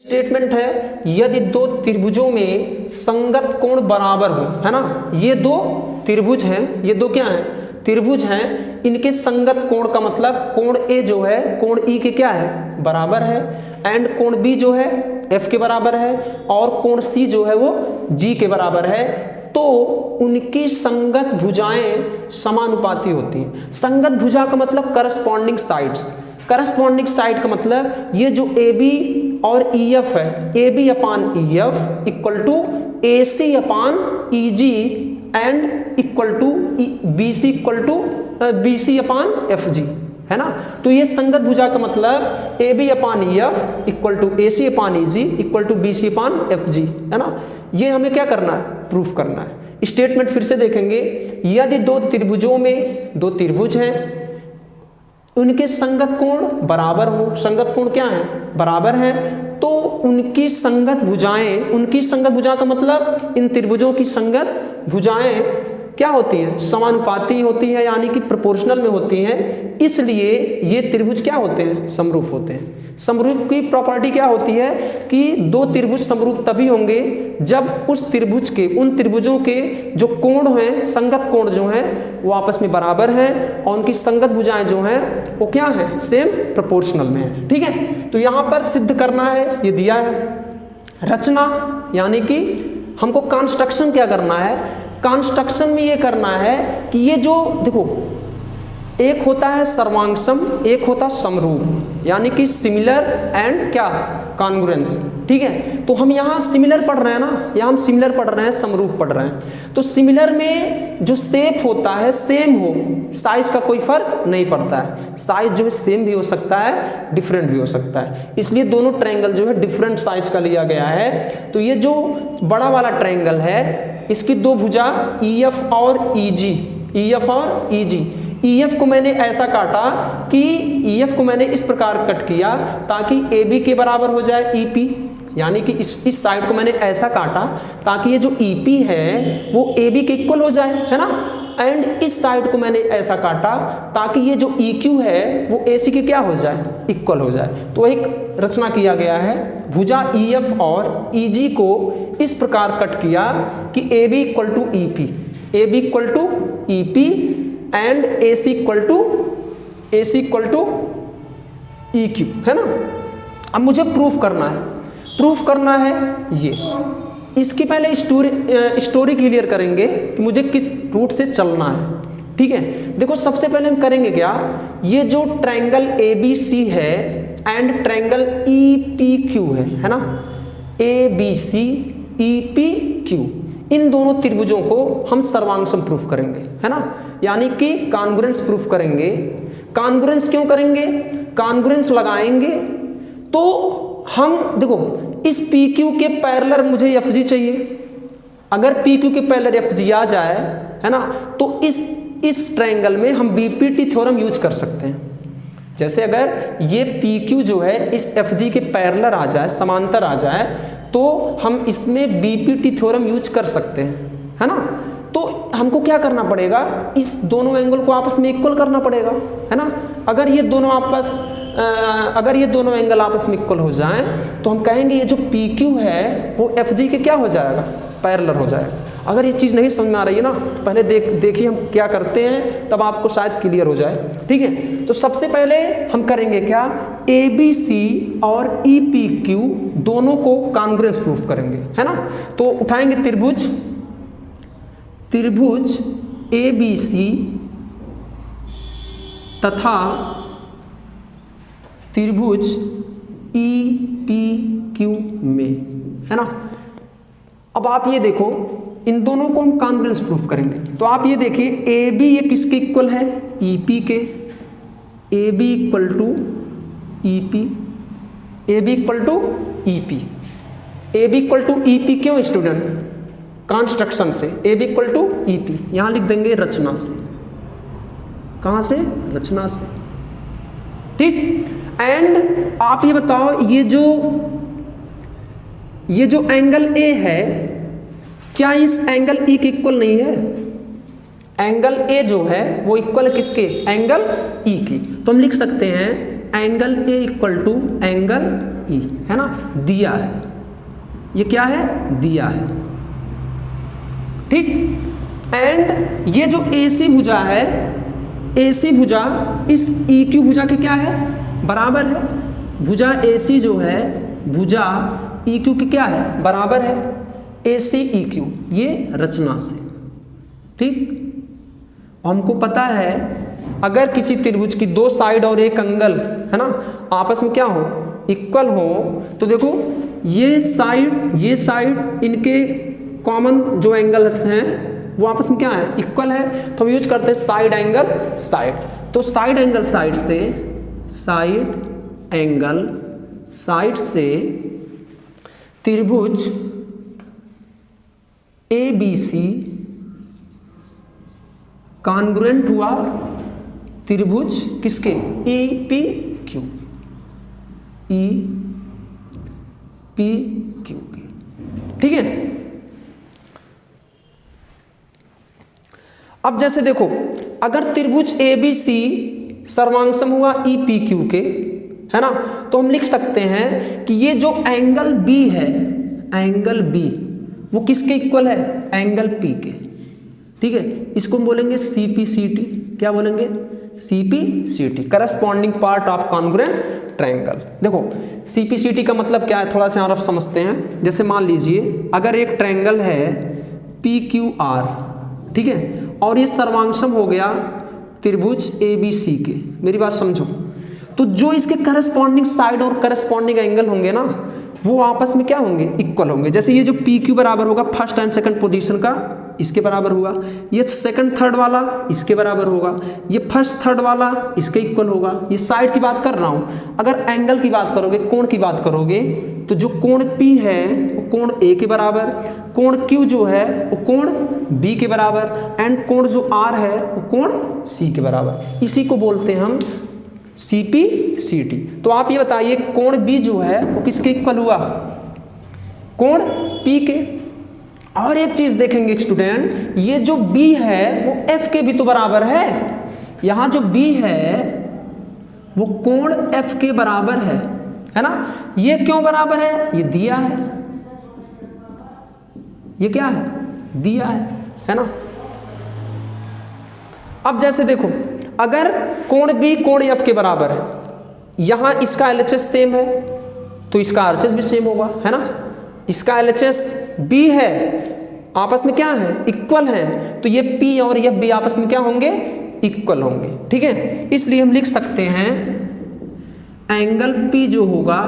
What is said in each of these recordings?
Statement है यदि दो त्रिभुजों में संगत कोण बराबर हो, है ना, ये दो त्रिभुज हैं, ये दो क्या हैं, त्रिभुज हैं, इनके संगत कोण का मतलब कोण ए जो है कोण ई के क्या है, बराबर है, एंड कोण बी जो है एफ के बराबर है, और कोण सी जो है वो जी के बराबर है, तो उनकी संगत भुजाएं समानुपाती होती हैं। संगत भुजा का मतलब करस्पॉन्डिंग साइड्स, करस्पॉन्डिंग साइड का मतलब ये जो ए बी और ई एफ है, A B upon E F equal to A C upon E G and equal to B C equal to B C upon F G, है ना। तो ये संगत भुजा का मतलब A B upon E F equal to A C upon E G equal to B C upon F G, है ना। ये हमें क्या करना है, प्रूफ करना है। स्टेटमेंट फिर से देखेंगे, यदि दो त्रिभुजों में, दो त्रिभुज हैं, उनके संगत कोण बराबर हो, संगत कोण क्या है, बराबर है, तो उनकी संगत भुजाएं, उनकी संगत भुजा का मतलब इन त्रिभुजों की संगत भुजाएं क्या होती हैं, समानुपाती होती है, यानी कि प्रोपोर्शनल में होती हैं, इसलिए ये त्रिभुज क्या होते हैं, समरूप होते हैं। समरूप की प्रॉपर्टी क्या होती है कि दो त्रिभुज समरूप तभी होंगे जब उस त्रिभुज के, उन त्रिभुजों के जो कोण हैं, संगत कोण जो हैं वो आपस में बराबर हैं, और उनकी संगत भुजाएं जो हैं वो क्या है, सेम प्रोपोर्शनल में है। ठीक है, तो यहाँ पर सिद्ध करना है, ये दिया है। रचना यानी कि हमको कंस्ट्रक्शन क्या करना है, कंस्ट्रक्शन में ये करना है कि ये जो देखो, एक होता है सर्वांगसम, एक होता समरूप, यानी कि सिमिलर एंड क्या, कॉन्ग्रुएंस। ठीक है, तो हम यहाँ सिमिलर पढ़ रहे हैं ना, यहाँ हम सिमिलर पढ़ रहे हैं, समरूप पढ़ रहे हैं। तो सिमिलर में जो शेप होता है सेम हो, साइज का कोई फर्क नहीं पड़ता है, साइज जो है सेम भी हो सकता है, डिफरेंट भी हो सकता है, इसलिए दोनों ट्रायंगल जो है डिफरेंट साइज का लिया गया है। तो ये जो बड़ा वाला ट्रायंगल है, इसकी दो भुजा ई एफ और ई जी, ई एफ और ई जी, ई एफ को मैंने ऐसा काटा कि ई एफ को मैंने इस प्रकार कट किया ताकि ए बी के बराबर हो जाए ई पी, यानी कि इस साइड को मैंने ऐसा काटा ताकि ये जो ई पी है वो ए बी के इक्वल हो जाए, है ना, एंड इस साइड को मैंने ऐसा काटा ताकि ये जो ई क्यू है वो ए सी के क्या हो जाए, इक्वल हो जाए। तो एक रचना किया गया है, भुजा ई एफ और ई जी को इस प्रकार कट किया कि A B equal to E P, A B equal to E P and A C equal to E Q, है ना। अब मुझे प्रूफ करना है, प्रूफ करना है ये, इसकी पहले स्टोरी क्लियर करेंगे कि मुझे किस रूट से चलना है। ठीक है, देखो सबसे पहले हम करेंगे क्या, ये जो ट्रायंगल ए बी सी है and triangle E P Q है ना, A B C E P Q, इन दोनों त्रिभुजों को हम सर्वांगसम प्रूफ करेंगे, है ना, यानी कि कॉन्ग्रुएंस प्रूफ करेंगे। कॉन्ग्रुएंस क्यों करेंगे, कॉन्ग्रुएंस लगाएंगे तो हम देखो इस पी क्यू के पैरेलल मुझे एफ जी चाहिए, अगर पी क्यू के पैरेलल एफ जी आ जाए, है ना, तो इस ट्रायंगल में हम बीपीटी थ्योरम यूज कर सकते हैं। जैसे अगर ये पी क्यू जो है इस एफ जी के पैरेलल आ जाए, समांतर आ जाए, तो हम इसमें बीपीटी थ्योरम यूज कर सकते हैं, है ना। तो हमको क्या करना पड़ेगा, इस दोनों एंगल को आपस में इक्वल करना पड़ेगा, है ना। अगर ये दोनों एंगल आपस में इक्वल हो जाएं तो हम कहेंगे ये जो पी क्यू है वो एफ जी के क्या हो जाएगा, पैरेलल हो जाएगा। अगर ये चीज़ नहीं समझ में आ रही है ना, तो पहले देखिए हम क्या करते हैं, तब आपको शायद क्लियर हो जाए। ठीक है, तो सबसे पहले हम करेंगे क्या, ए बी सी और ई पी क्यू दोनों को कॉन्ग्रुएंस प्रूफ करेंगे, है ना। तो उठाएंगे त्रिभुज ए बी सी तथा त्रिभुज ई पी क्यू में, है ना। अब आप ये देखो, इन दोनों को हम कॉन्ग्रुएंस प्रूफ करेंगे। तो आप ये देखिए, ए बी ये किसके इक्वल है, ई पी के, A B equal to E P, A B equal to E P, A B equal to E P क्यों स्टूडेंट, कंस्ट्रक्शन से, A B equal to E P, यहां लिख देंगे रचना से, कहां से, रचना से। ठीक, एंड आप ये बताओ, ये जो एंगल ए है क्या इस एंगल ई के इक्वल नहीं है, एंगल ए जो है वो इक्वल किसके, एंगल ई की। तो हम लिख सकते हैं angle A equal to angle E, है ना, दिया है, ये क्या है, दिया है, ठीक। एंड ये जो AC भुजा है, AC भुजा इस EQ भुजा के क्या है, बराबर है। भुजा AC जो है, भुजा EQ की क्या है, बराबर है, AC EQ, ये रचना से, ठीक। हमको पता है अगर किसी त्रिभुज की दो साइड और एक एंगल, है ना, आपस में क्या हो, इक्वल हो, तो देखो ये साइड इनके कॉमन जो एंगल्स हैं वो आपस में क्या है, इक्वल है, तो हम यूज करते हैं साइड एंगल साइड। तो साइड एंगल साइड से त्रिभुज ABC कॉन्ग्रुएंट हुआ त्रिभुज किसके, EPQ की, ठीक है। अब जैसे देखो अगर त्रिभुज ABC सर्वांगसम हुआ EPQ के, है ना, तो हम लिख सकते हैं कि ये जो एंगल B है, एंगल B वो किसके इक्वल है, एंगल P के, ठीक है। इसको हम बोलेंगे CPCT, क्या बोलेंगे, CPCT, corresponding part of congruent triangle. देखो CPCT का मतलब क्या है, थोड़ा सा और समझते हैं। जैसे मान लीजिए अगर एक ट्रायंगल है PQR, ठीक है, और ये सर्वांगसम हो गया त्रिभुज ABC के, मेरी बात समझो, तो जो इसके करस्पॉन्डिंग साइड और करस्पॉन्डिंग एंगल होंगे ना, वो आपस में क्या होंगे, इक्वल होंगे। जैसे ये जो PQ बराबर होगा फर्स्ट एंड सेकंड पोजीशन का, इसके बराबर हुआ, ये सेकंड थर्ड वाला इसके बराबर होगा, ये फर्स्ट थर्ड वाला इसके इक्वल होगा। ये साइड की बात कर रहा हूँ। अगर एंगल की बात करोगे, कोण की बात करोगे, तो जो कोण P है वो कोण A के बराबर, कोण Q जो है वो कोण B के बराबर, एंड कोण जो R है वो कोण C के बराबर। इसी को बोलते हैं हम CPCT। तो आप ये बताइए कोण B जो है वो किसके इक्वल हुआ, कोण P के। और एक चीज देखेंगे स्टूडेंट, ये जो B है वो F के भी तो बराबर है। यहाँ जो B है वो कोण F के बराबर है ना। ये क्यों बराबर है, ये दिया है, ये क्या है, दिया है ना। अब जैसे देखो अगर कोण B कोण F के बराबर है, यहां इसका LHS सेम है तो इसका RHS भी सेम होगा, है ना। इसका LHS B है, आपस में क्या है, इक्वल है, तो ये P और ये B आपस में क्या होंगे, इक्वल होंगे, ठीक है। इसलिए हम लिख सकते हैं एंगल P जो होगा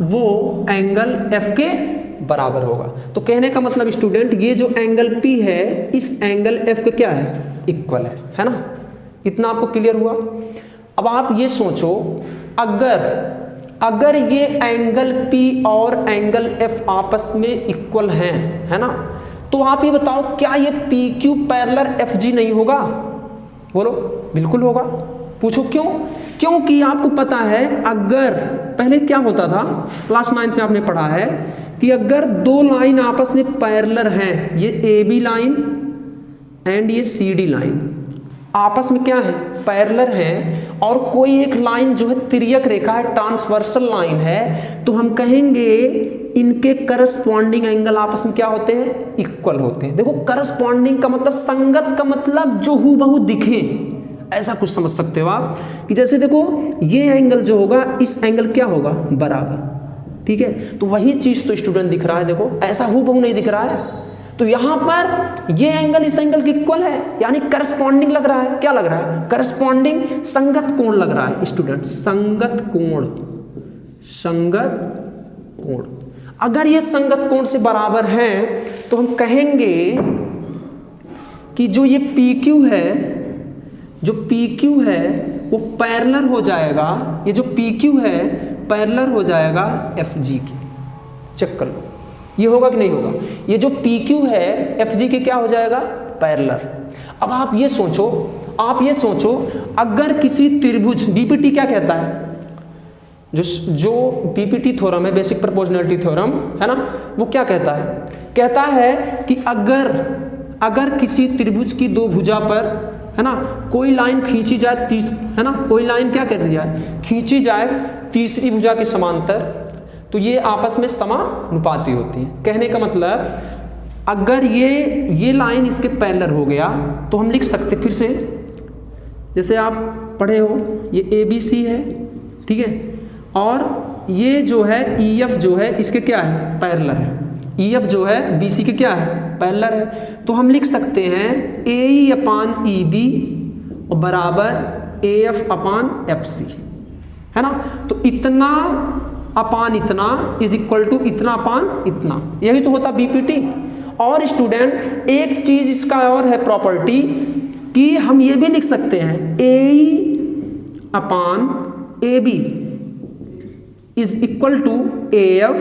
वो एंगल F के बराबर होगा। तो कहने का मतलब स्टूडेंट, ये जो एंगल P है इस एंगल F के क्या है, इक्वल है ना। इतना आपको क्लियर हुआ। अब आप ये सोचो, अगर ये एंगल P और एंगल F आपस में इक्वल हैं, है ना, तो आप ये बताओ क्या ये PQ पैरेलल FG नहीं होगा, बोलो। बिल्कुल होगा। पूछो क्यों, क्योंकि आपको पता है अगर पहले क्या होता था, क्लास 9 में आपने पढ़ा है कि अगर दो लाइन आपस में पैरेलल हैं, ये AB लाइन एंड ये CD लाइन आपस में क्या है, पैरेलल है, और कोई एक लाइन जो है तिर्यक रेखा है, ट्रांसवर्सल लाइन है, तो हम कहेंगे इनके करस्पॉन्डिंग एंगल आपस में क्या होते हैं, इक्वल होते हैं। देखो करस्पॉन्डिंग का मतलब, संगत का मतलब जो हूबहू दिखे, ऐसा कुछ समझ सकते हो आप। कि जैसे देखो ये एंगल जो होगा इस एंगल क्या होगा, बराबर, ठीक है। तो वही चीज तो स्टूडेंट दिख रहा है, देखो ऐसा हूबहू नहीं दिख रहा है। तो यहां पर ये एंगल इस एंगल के इक्वल है, यानी करस्पॉन्डिंग लग रहा है। क्या लग रहा है, करस्पॉन्डिंग, संगत कोण लग रहा है स्टूडेंट, संगत कोण। अगर ये संगत कोण से बराबर है तो हम कहेंगे कि जो ये PQ है वो पैरेलल हो जाएगा, ये जो PQ है पैरेलल हो जाएगा FG की। चेक कर लो, ये होगा कि नहीं होगा। ये जो PQ है FG के क्या हो जाएगा, पैरेलल। अब आप ये सोचो अगर किसी त्रिभुज, BPT क्या कहता है, जो BPT थ्योरम है, बेसिक प्रोपोर्शनैलिटी थ्योरम, है ना, वो क्या कहता है कि अगर किसी त्रिभुज की दो भुजा पर, है ना, कोई लाइन खींची जाए, है ना, कोई लाइन क्या कर दी जाए, खींची जाए तीसरी भुजा के समांतर, तो तो ये आपस में समानुपाती होती हैं। कहने का मतलब अगर ये लाइन इसके पैरेलल हो गया तो हम लिख सकते, फिर से जैसे आप पढ़े हो, ये ABC है, ठीक है, और ये जो है EF जो है इसके क्या है, पैरेलल है। EF जो है BC के क्या है, पैरेलल है। तो हम लिख सकते हैं AE अपान EB बराबर AF अपान FC, है ना। तो इतना अपान इतना इज इक्वल टू इतना अपान इतना, यही तो होता BPT। और स्टूडेंट एक चीज इसका और है प्रॉपर्टी कि हम ये भी लिख सकते हैं AE upon AB is equal to AF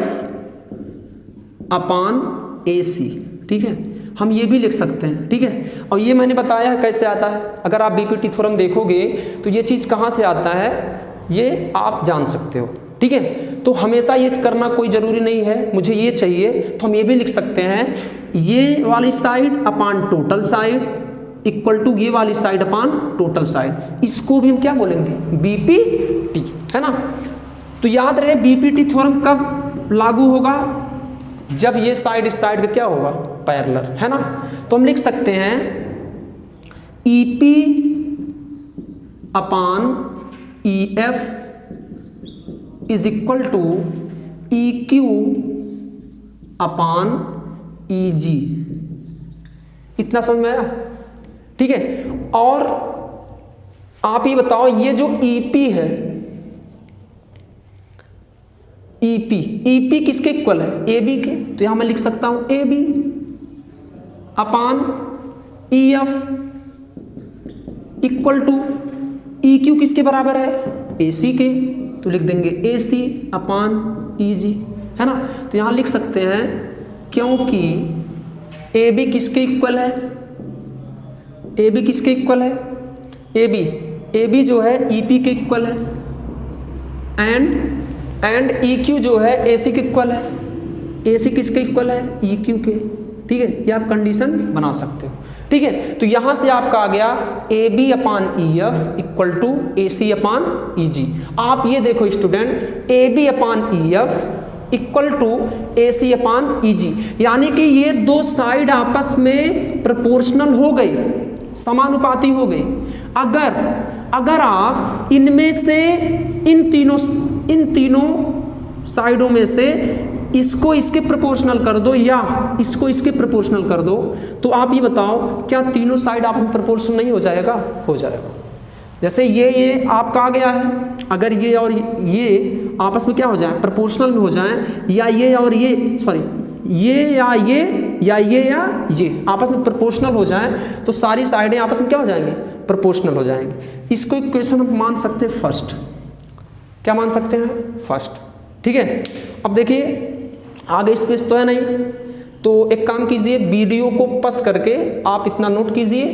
upon AC, ठीक है, हम ये भी लिख सकते हैं, ठीक है। और ये मैंने बताया है कैसे आता है, अगर आप BPT थ्योरम देखोगे तो ये चीज़ कहाँ से आता है ये आप जान सकते हो, ठीक है। तो हमेशा ये करना कोई ज़रूरी नहीं है, मुझे ये चाहिए तो हम ये भी लिख सकते हैं ये वाली side upon total side equal to ये वाली साइड अपान टोटल साइड, इसको भी हम क्या बोलेंगे, BPT, है ना। तो याद रहे BPT थ्योरम कब लागू होगा, जब ये साइड इस साइड का क्या होगा, पैरेलल, है ना। तो हम लिख सकते हैं EP upon EF is equal to EQ upon EG। इतना समझ में आया, ठीक है। और आप ये बताओ ये जो EP है, EP किसके इक्वल है, AB के। तो यहां मैं लिख सकता हूं AB upon EF equal to EQ किसके बराबर है, AC के। तो लिख देंगे AC अपान EG, है ना। तो यहां लिख सकते हैं क्योंकि AB किसके इक्वल है, AB किसके इक्वल है, AB जो है EP के इक्वल है, एंड EQ जो है AC के इक्वल है, AC किसके इक्वल है, EQ के, ठीक है। ये आप कंडीशन बना सकते हो, ठीक है। तो यहां से आपका आ गया AB upon EF equal to AC upon EG। आप ये देखो student, AB upon EF equal to AC upon EG, यानी कि ये दो साइड आपस में प्रोपोर्शनल हो गई, समानुपाती हो गई। अगर आप इनमें से इन तीनों साइडों में से इसको इसके प्रोपोर्शनल कर दो या इसको इसके प्रोपोर्शनल कर दो, तो आप ये बताओ क्या तीनों साइड आपस में प्रोपोर्शनल नहीं हो जाएगा, हो जाएगा। जैसे ये आपका आ गया है, अगर ये और ये आपस में क्या हो जाए, प्रोपोर्शनल में हो जाए, या ये और ये सॉरी ये या ये आपस में प्रोपोर्शनल हो जाए, तो सारी साइडें आपस में क्या हो जाएंगी, प्रोपोर्शनल हो जाएंगी। इसको इक्वेशन हम मान सकते हैं फर्स्ट, क्या मान सकते हैं, फर्स्ट, ठीक है। अब देखिए आगे स्पेस तो है नहीं, तो एक काम कीजिए, वीडियो को पस करके आप इतना नोट कीजिए,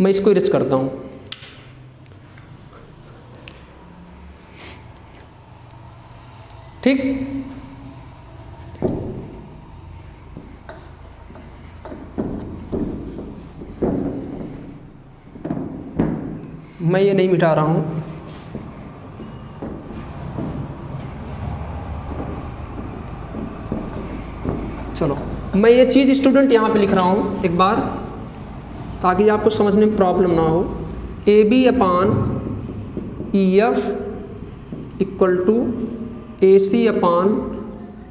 मैं इसको इरेज करता हूं। ठीक, मैं ये नहीं मिटा रहा हूं। चलो मैं ये चीज़ स्टूडेंट यहाँ पे लिख रहा हूँ एक बार, ताकि आपको समझने में प्रॉब्लम ना हो। AB upon EF equal to AC upon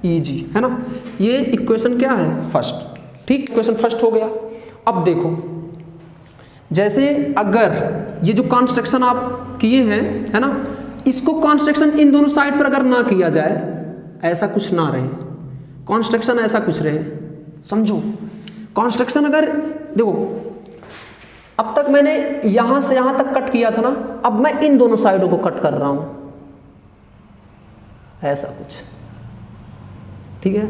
EG, है ना। ये इक्वेशन क्या है, फर्स्ट, ठीक, इक्वेशन फर्स्ट हो गया। अब देखो, जैसे अगर ये जो कंस्ट्रक्शन आप किए हैं, है ना, इसको कंस्ट्रक्शन इन दोनों साइड पर अगर ना किया जाए, ऐसा कुछ ना रहे, कंस्ट्रक्शन ऐसा कुछ रहे, समझो। कंस्ट्रक्शन अगर देखो, अब तक मैंने यहां से यहां तक कट किया था ना, अब मैं इन दोनों साइडों को कट कर रहा हूं, ऐसा कुछ, ठीक है,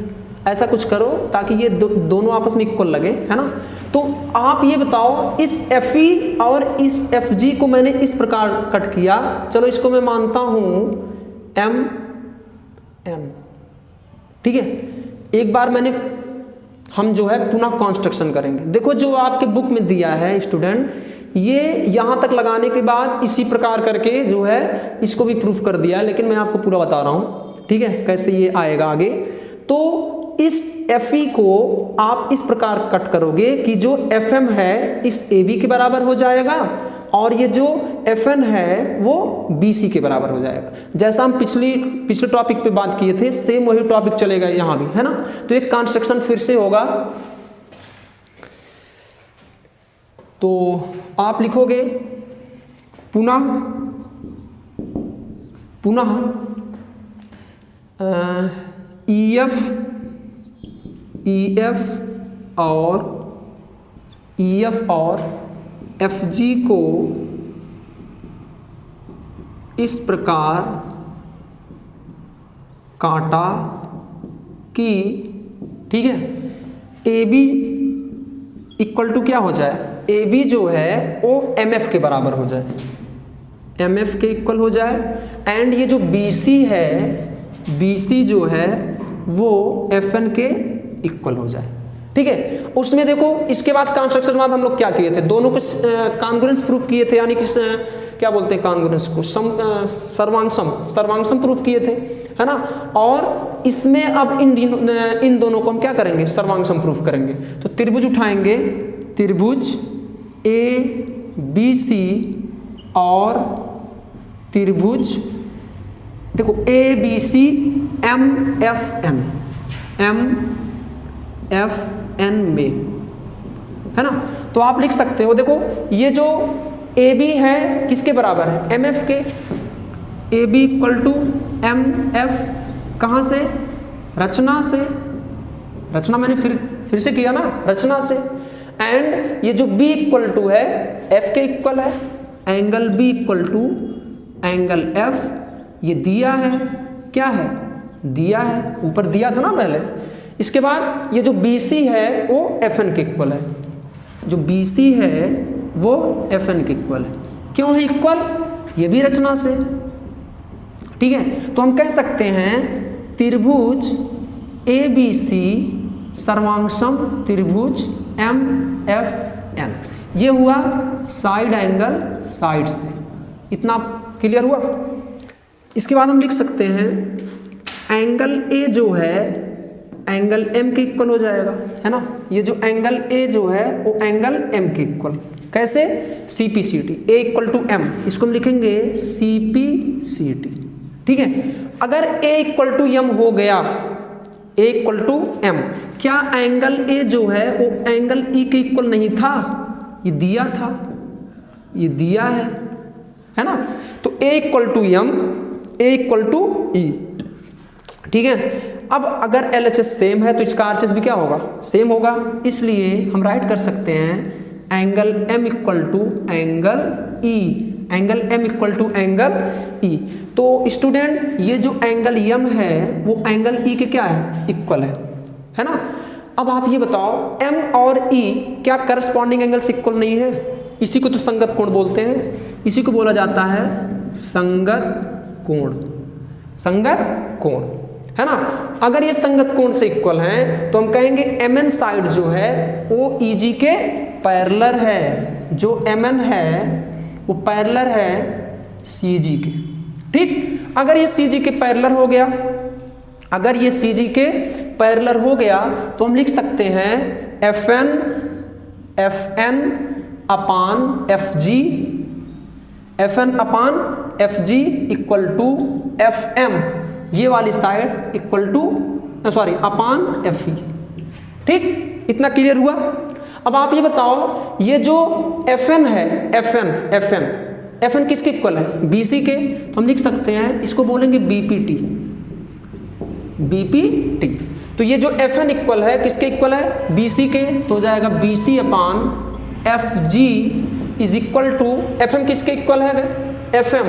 ऐसा कुछ करो ताकि ये दोनों आपस में इक्वल लगे, है ना। तो आप ये बताओ, इस FE और इस FG को मैंने इस प्रकार कट किया, चलो इसको मैं मानता हूं M, ठीक है। एक बार हम जो है पुनः कंस्ट्रक्शन करेंगे। देखो जो आपके बुक में दिया है स्टूडेंट, ये यहाँ तक लगाने के बाद इसी प्रकार करके जो है इसको भी प्रूफ कर दिया है, लेकिन मैं आपको पूरा बता रहा हूँ, ठीक है, कैसे ये आएगा आगे। तो इस FE को आप इस प्रकार कट करोगे कि जो FM है इस AB के बराबर हो जाएगा और ये जो FN है वो BC के बराबर हो जाएगा। जैसा हम पिछले टॉपिक पे बात किए थे, सेम वही टॉपिक चलेगा यहाँ भी, है ना। तो एक कंस्ट्रक्शन फिर से होगा, तो आप लिखोगे पुनः EF और FG को इस प्रकार काटा कि, ठीक है, AB इक्वल टू क्या हो जाए, AB जो है वो MF के बराबर हो जाए, MF के इक्वल हो जाए, एंड ये जो BC है, BC जो है वो FN के इक्वल हो जाए, ठीक है। उसमें देखो इसके बाद कंस्ट्रक्शन के बाद हम लोग क्या किए थे, दोनों के कॉन्ग्रुएंस प्रूफ किए थे, यानी कि क्या बोलते हैं कॉन्ग्रुएंस को, सर्वांगसम प्रूफ किए थे, है ना। और इसमें अब इन दोनों को हम क्या करेंगे, सर्वांगसम प्रूफ करेंगे। तो त्रिभुज उठाएंगे, त्रिभुज ABC और त्रिभुज देखो ABC MFN में, है ना। तो आप लिख सकते हो, देखो ये जो AB है किसके बराबर है, MF के, AB इक्वल टू MF, कहाँ से, रचना से, रचना मैंने फिर से किया ना, रचना से, एंड ये जो B इक्वल टू है F के इक्वल है, angle B equal to angle F, ये दिया है, क्या है, दिया है, ऊपर दिया था ना पहले। इसके बाद ये जो BC है वो FN के इक्वल है, जो BC है वो FN के इक्वल है। क्यों है इक्वल, ये भी रचना से, ठीक है। तो हम कह सकते हैं त्रिभुज ABC सर्वांगसम त्रिभुज MFN, ये हुआ साइड एंगल साइड से, इतना क्लियर हुआ। इसके बाद हम लिख सकते हैं एंगल A जो है एंगल M के इक्वल हो जाएगा, है ना। ये जो एंगल A जो है वो एंगल M के इक्वल, कैसे, CPCT, A equal to M, इसको हम लिखेंगे CPCT, ठीक है। अगर A इक्वल टू M हो गया, A इक्वल टू M, क्या एंगल A जो है वो एंगल E के इक्वल नहीं था, ये दिया था, ये दिया है ना। तो A equal to M, A equal to E, ठीक है। अब अगर LHS सेम है तो इसका RHS भी क्या होगा, सेम होगा, इसलिए हम राइट कर सकते हैं angle M equal to angle E, angle M equal to angle E। तो स्टूडेंट ये जो एंगल M है वो एंगल E के क्या है, इक्वल है ना। अब आप ये बताओ M और E क्या करस्पॉन्डिंग एंगल्स इक्वल नहीं है, इसी को तो संगत कोण बोलते हैं, इसी को बोला जाता है संगत कोण, संगत कोण, है ना। अगर ये संगत कोण से इक्वल हैं तो हम कहेंगे MN साइड जो है वो EG के पैरेलल है, जो MN है वो पैरेलल है CG के, ठीक। अगर ये CG के पैरेलल हो गया, अगर ये CG के पैरेलल हो गया तो हम लिख सकते हैं FN upon FG equal to FM, ये वाली side equal to upon FE, ठीक। इतना क्लियर हुआ। अब आप ये बताओ ये जो FN है, FN किसके इक्वल है, BC के, तो हम लिख सकते हैं इसको बोलेंगे BPT। तो ये जो FN इक्वल है किसके इक्वल है, BC के, तो हो जाएगा BC upon FG is equal to FM किसके इक्वल है, FM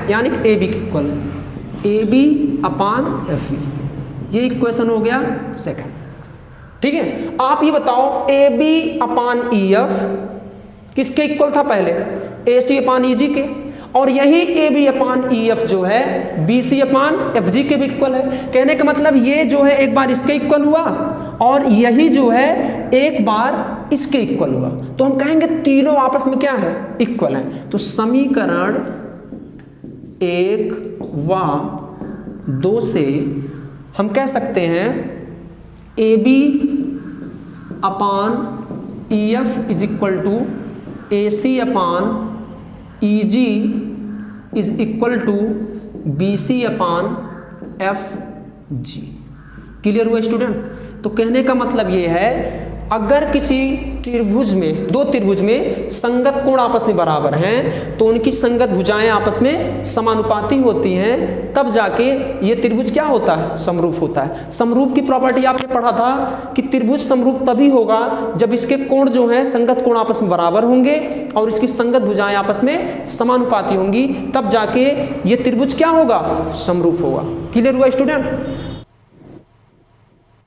यानी AB के इक्वल है, AB अपान FE, ये इक्वेशन हो गया सेकंड, ठीक है। आप ये बताओ AB अपान EF किसके इक्वल था पहले, AC अपान EG के, और यही AB अपान EF जो है BC अपान FG के भी इक्वल है। कहने का मतलब ये जो है एक बार इसके इक्वल हुआ और यही जो है एक बार इसके इक्वल हुआ, तो हम कहेंगे तीनों आपस में क्या है, इक्वल है। तो समीकरण 1 व 2 से हम कह सकते हैं AB upon EF is equal to AC upon EG is equal to BC upon FG। Clear हुआ स्टूडेंट? तो कहने का मतलब ये है, अगर किसी त्रिभुज में, दो त्रिभुज में संगत कोण आपस में बराबर हैं तो उनकी संगत भुजाएं आपस में समानुपाती होती हैं, तब जाके ये त्रिभुज क्या होता है, समरूप होता है। समरूप की प्रॉपर्टी आपने पढ़ा था कि त्रिभुज समरूप तभी होगा जब इसके कोण जो है संगत कोण आपस में बराबर होंगे और इसकी संगत भुजाएं आपस में समानुपाती होंगी, तब जाके ये त्रिभुज क्या होगा, समरूप होगा। क्लियर हुआ स्टूडेंट?